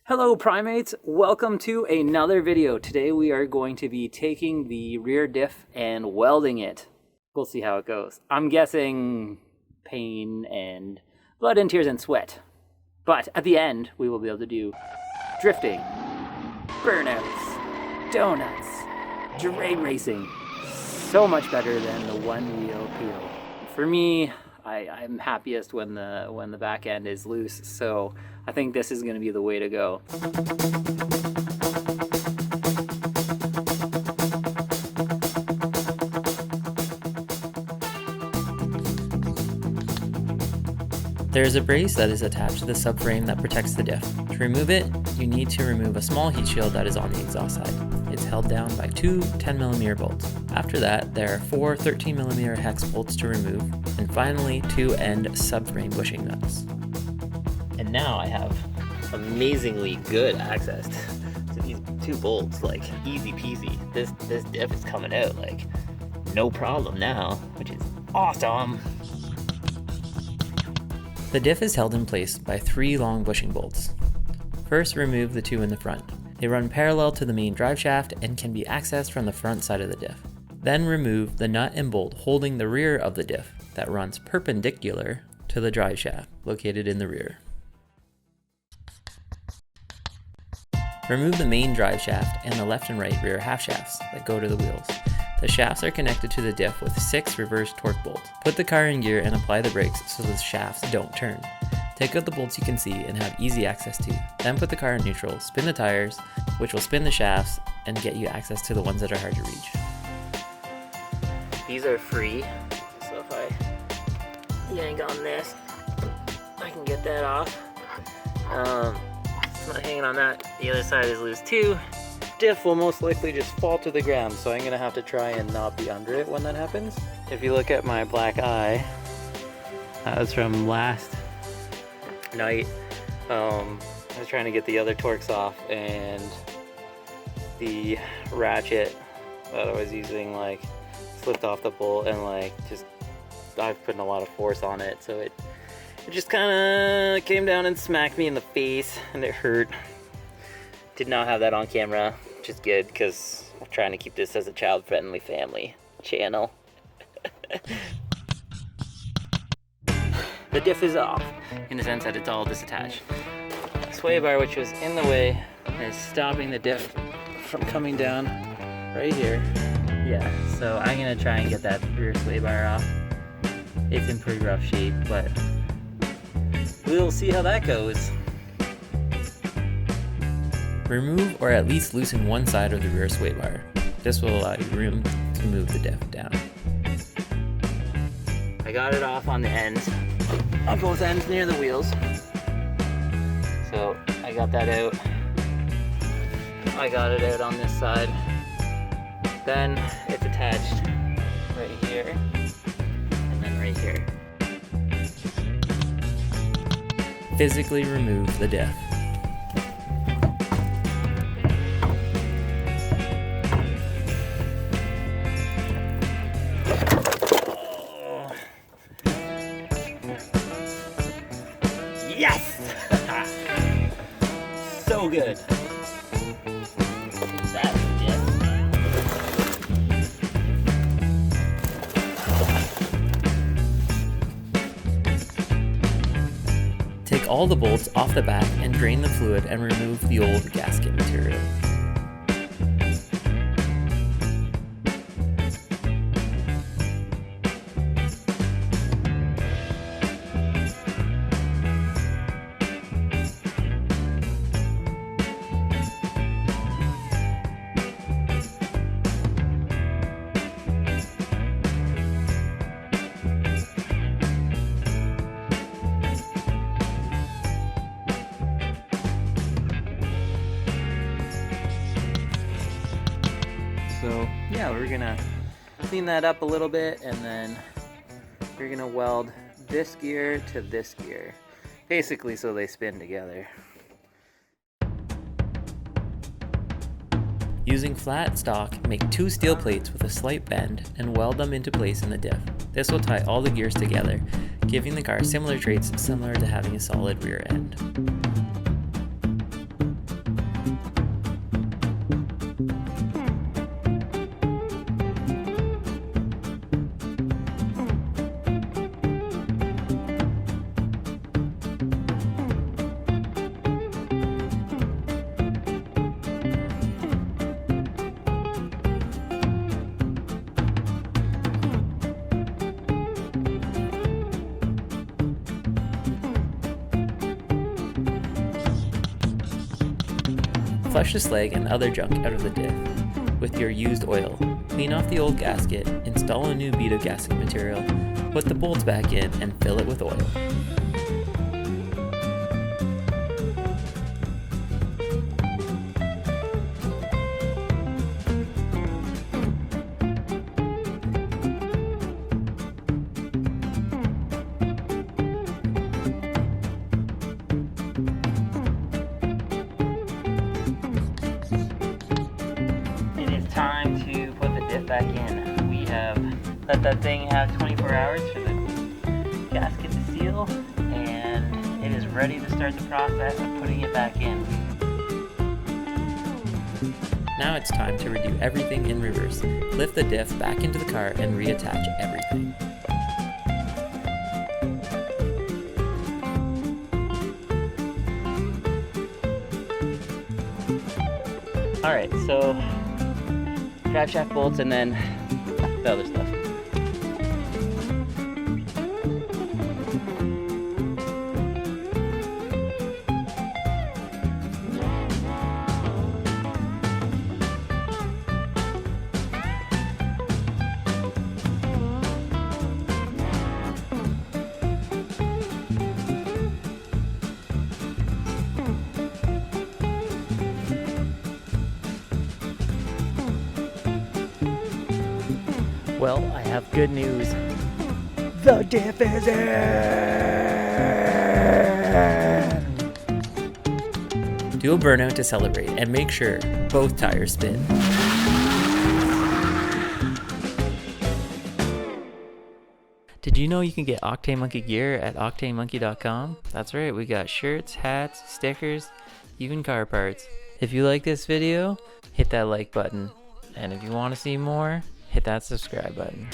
Hello primates, welcome to another video. Today we are going to be taking the rear diff and welding it. We'll see how it goes. I'm guessing pain and blood and tears and sweat. But at the end, we will be able to do drifting, burnouts, donuts, drag racing. So much better than the one wheel peel. For me, I'm happiest when the back end is loose, so I think this is going to be the way to go. There is a brace that is attached to the subframe that protects the diff. To remove it, you need to remove a small heat shield that is on the exhaust side. It's held down by two 10mm bolts. After that, there are four 13mm hex bolts to remove, and finally two end subframe bushing nuts. And now I have amazingly good access to these two bolts, like easy peasy. This diff is coming out like no problem now, which is awesome. The diff is held in place by three long bushing bolts. First, remove the two in the front. They run parallel to the main drive shaft and can be accessed from the front side of the diff. Then remove the nut and bolt holding the rear of the diff that runs perpendicular to the drive shaft located in the rear. Remove the main drive shaft and the left and right rear half shafts that go to the wheels. The shafts are connected to the diff with 6 reverse torque bolts. Put the car in gear and apply the brakes so the shafts don't turn. Take out the bolts you can see and have easy access to. Then put the car in neutral, spin the tires, which will spin the shafts and get you access to the ones that are hard to reach. These are free, so if I yank on this, I can get that off. It's not hanging on that. The other side is loose too. Diff will most likely just fall to the ground, so I'm going to have to try and not be under it when that happens. If you look at my black eye, that was from last night. I was trying to get the other torques off, and the ratchet that I was using like slipped off the bolt, and like just I've put a lot of force on it, so it just kind of came down and smacked me in the face, and it hurt. Did not have that on camera, which is good because I'm trying to keep this as a child-friendly family channel. The diff is off, in the sense that it's all disattached. The sway bar, which was in the way, is stopping the diff from coming down right here. Yeah, so I'm gonna try and get that rear sway bar off. It's in pretty rough shape, but we'll see how that goes. Remove or at least loosen one side of the rear sway bar. This will allow you room to move the diff down. I got it off on the ends, on both ends near the wheels. So I got that out. I got it out on this side. Then it's attached right here, and then right here. Physically remove the diff. Yes! So good. That's it. Take all the bolts off the back and drain the fluid and remove the old gasket material. So yeah, we're gonna clean that up a little bit, and then we're gonna weld this gear to this gear, basically so they spin together. Using flat stock, make 2 steel plates with a slight bend and weld them into place in the diff. This will tie all the gears together, giving the car similar traits similar to having a solid rear end. Flush the slag and other junk out of the diff with your used oil. Clean off the old gasket, install a new bead of gasket material, put the bolts back in, and fill it with oil. Time to put the diff back in. We have let that thing have 24 hours for the gasket to seal, and it is ready to start the process of putting it back in. Now it's time to redo everything in reverse. Lift the diff back into the car and reattach everything. Alright, so drive shaft bolts and then the other stuff. Well, I have good news. The diff is in! Do a burnout to celebrate and make sure both tires spin. Did you know you can get Octane Monkey gear at octanemonkey.com? That's right, we got shirts, hats, stickers, even car parts. If you like this video, hit that like button. And if you want to see more, hit that subscribe button.